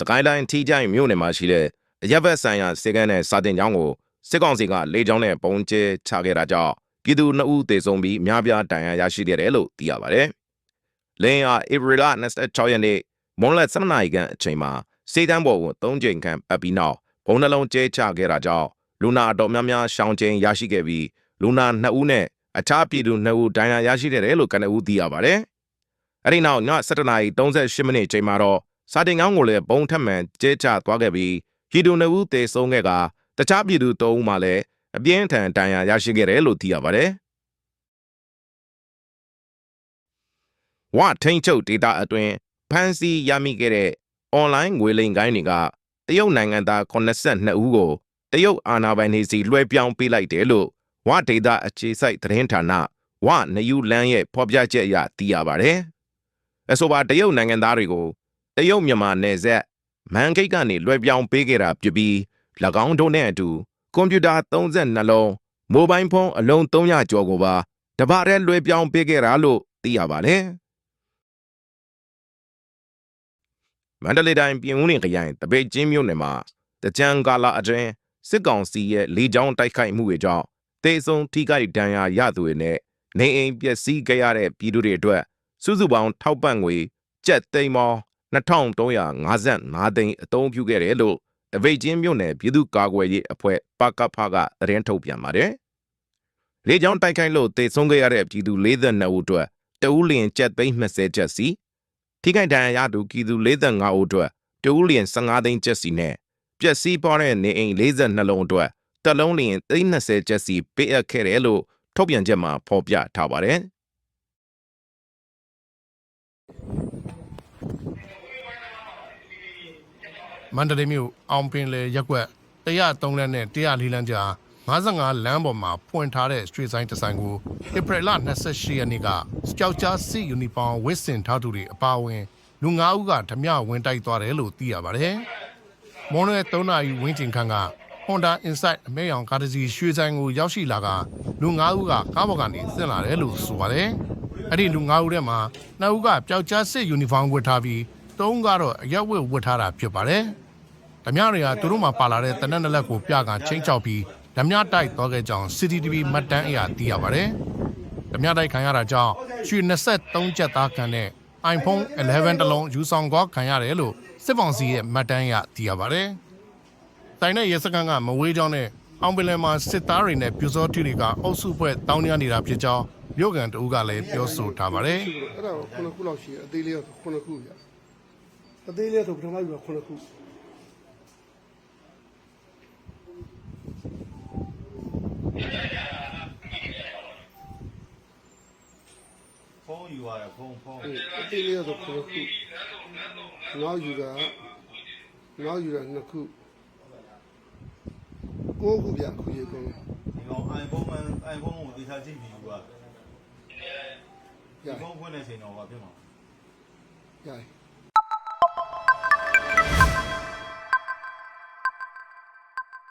စကိုင်းတိုင်းထီးချိုင်မြို့နယ်မှာရှိတဲ့အရပ်ဘက်ဆိုင်ရာစေကန်းနဲ့စာတင်ကျောင်းကိုစစ်ကောင်စီကလေကြောင်းနဲ့ပုံကျဲချခဲ့တာကြောင့်ပြည်သူ2ဦးသေဆုံးပြီးအများပြားဒဏ်ရာရရှိခဲ့တယ်လို့သိရပါတယ်။လင်းအားဧပြီလ26ရက်နေ့မွန်းလယ်7နာရီခန့်အချိန်မှာစေတန်းပေါ်ကို3ကြိမ်ခန့်အပ်ပြီးနောက်ဘုံနှလုံးကျဲချခဲ့တာကြောင့်လူနာအတော်များများရှောင်ကျဉ်ရရှိခဲ့ပြီးလူနာ2ဦးနဲ့အခြားပြည်သူ2ဦးဒဏ်ရာရရှိခဲ့တယ်လို့ကနဦးသိရပါတယ်။အဲဒီနောက်ည7:38မိနစ်ချိန်မှာတော့စာတင်ကျောင်းကိုလည်းဘုံထပ်မံကျဲချသွားခဲ့ပြီးပြည်သူ2ဦးသေဆုံးခဲ့ကတခြားပြည်သူ3ဦးမှလည်းအပြင်းထန်ဒဏ်ရာရရှိခဲ့တယ်လို့သိရပါတယ်။ဝထိန်ချုပ်ဒေတာအတွင်းဖမ်းဆီးရမိခဲ့တဲ့အွန်လိုင်းငွေလိမ်ကိုင်းတွေကတရုတ်နိုင်ငံသား82ဦးကိုတရုတ်အာဏာပိုင်တွေစီလွှဲပြောင်းပေးလိုက်တယ်လို့ဝဒေတာအခြေစိုက်သတင်းဌာနဝနယူလန်းရဲ့ဖော်ပြချက်အရသိရပါတယ်။အဆိုပါတရုတ်နိုင်ငံသားတွေကိုတရုတ်မြန်မာနယ်စပ်မန်ခိတ်ကနေလွှဲပြောင်းပေးခဲ့တာဖြစ်ပြီး၎င်းတို့နဲ့အတူကွန်ပျူတာ32လုံးမိုဘိုင်းဖုန်းအလုံး300ကျော်ကိုပါတပတ်တည်းလွှဲပြောင်းပေးခဲ့တာလို့သိရပါတယ်။မန္တလေးတိုင်းပြင်ဦးလွင်ခရိုင်တပိတ်ချင်းမြို့နယ်မှာတကြံကာလအတွင်းစစ်ကောင်စီရဲ့လေကြောင်းတိုက်ခိုက်မှုတွေကြောင့်တေဆုံးထိခိုက်ဒဏ်ရာရသူတွေနဲ့နေအိမ်ပျက်စီးခဲ့ရတဲ့ပြည်သူတွေအတွက်စုစုပေါင်းထောက်ပံ့ငွေကျပ်သိန်းပေါင်း2355သိန်းအသုံးပြုခဲ့တယ်လို့တပိတ်ချင်းမြို့နယ်ပြည်သူ့ကာကွယ်ရေးအဖွဲ့ပကဖကသတင်းထုတ်ပြန်ပါတယ်။လေကြောင်းတိုက်ခိုက်လို့တေဆုံးခဲ့ရတဲ့ပြည်သူ42ဦးအတွက်တဦးလျင်ကျပ်သိန်း20ကျပ်စီထိခိုက်ဒဏ်ရာရသူပြည်သူ45ဦးအတွက်တဦးလျင်15သိန်းကျပ်စီနဲ့ပျက်စီးသွားတဲ့နေအိမ်42လုံးအတွက်တစ်လုံးလျင်30ကျပ်စီပေးအပ်ခဲ့တယ်လို့ထုတ်ပြန်ချက်မှာဖော်ပြထားပါတယ်။မန္တလေးမြို့အောင်ပင်လယ်ရပ်ကွက်103လမ်းနဲ့104လမ်းကြား55လမ်းပေါ်မှာဖွင့်ထားတဲ့စထရီဆိုင်တစ်ဆိုင်ကိုဧပြီလ28ရက်နေ့ကစကြောက်ကြားစစ်ယူနီဖောင်းဝတ်ဆင်ထားသူတွေအပါအဝင်လူ9ဦးကဓမြဝင်တိုက်သွားတယ်လို့သိရပါတယ်။မွန်းလွဲ3နာရီဝန်းကျင်ခန့်က Honda Insight အမဲရောင်ကားတစ်စီးရွှေဆိုင်ကိုရောက်ရှိလာကလူ9ဦးကကားပေါ်ကနေဆင်းလာတယ်လို့ဆိုပါတယ်။အဲ့ဒီလူ9ဦးထဲမှာ2ဦးကပျောက်ကြားစစ်ယူနီဖောင်းဝတ်ထားပြီး3ဦးကတော့အရက်ဝတ်ဝတ်ထားတာဖြစ်ပါတယ်။ဓမြတွေကသူတို့မှပါလာတဲ့တနက်နှစ်လက်ကိုပြကချင်းချောက်ပြီးဓမြတိုက်သွားခဲ့ကြောင်း CCTV မှတ်တမ်းအရသိရပါတယ်။ဓမြတိုက်ခံရတာကြောင့်ရွှေ23ကျပ်သားခံတဲ့ iPhone 11တလုံးယူဆောင်သွားခံရတယ်လို့စစ်ကောင်စီရဲ့မှတ်တမ်းအရသိရပါတယ်။တိုင်တဲ့ရဲစခန်းကမဝေးကြောင်းနဲ့အောင်ပင်လယ်မှာစစ်သားတွေနဲ့ပြူစောတိတွေကအုပ်စုဖွဲ့တောင်းတနေတာဖြစ်ကြောင်းမြို့ကန်တအုပ်ကလည်းပြောဆိုထားပါတယ်။အဲ့ဒါကို9ခုလောက်ရှိတယ်အသေးလေးက9ခုပြ။အသေးလေးဆိုပထမက9ခု။ဖုန်းယူရတယ်ဖုန်းအသေးလေးဆို9ခုနောက်ယူတာ2ခု9ခုပြခုရေကုန်ဒီကောင် iPhone ကိုဒီထားကြည့်ပြီးယူပါဒီဖုန်းဖွင့်တဲ့ချိန်တော့ဘာဖြစ်မှာရတယ်